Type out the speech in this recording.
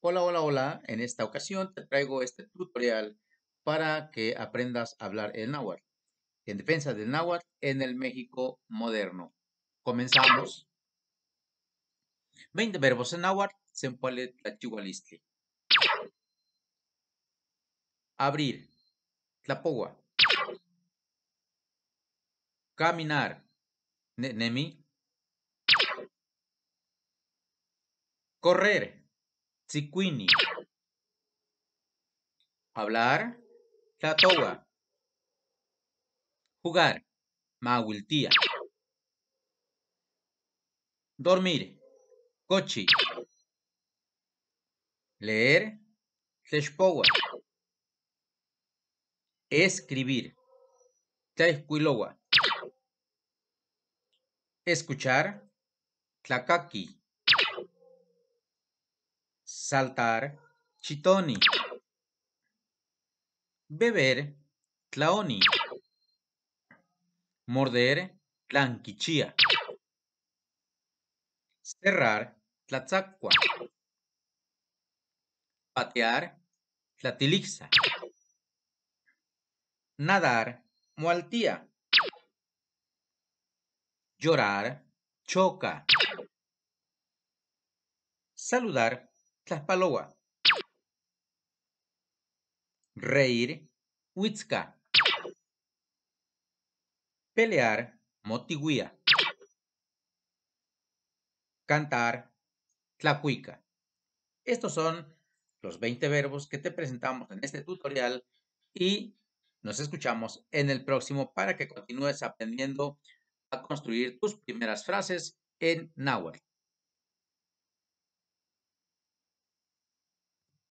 Hola, hola, hola. En esta ocasión te traigo este tutorial para que aprendas a hablar el náhuatl. En defensa del náhuatl en el México moderno. Comenzamos. 20 verbos en náhuatl. Sempoale tlachihualistli. Abrir. Tlapoua. Caminar. Nemi. Correr. Tzicuini. Hablar. Tlatoua. Jugar. Mahuiltia. Dormir. Cochi. Leer. Tlexpoua. Escribir. Tlaixcuiloua. Escuchar. Tlacaqui. Saltar. Chitoni. Beber. Tlaoni. Morder. Tlanquichia. Cerrar. Tlatzacua. Patear. Tlatilixa. Nadar. Mualtía. Llorar. Choca. Saludar. Tlaspaloa. Reír. Huitzca. Pelear. Motigüía. Cantar. Tlacuica. Estos son los 20 verbos que te presentamos en este tutorial y nos escuchamos en el próximo para que continúes aprendiendo a construir tus primeras frases en náhuatl.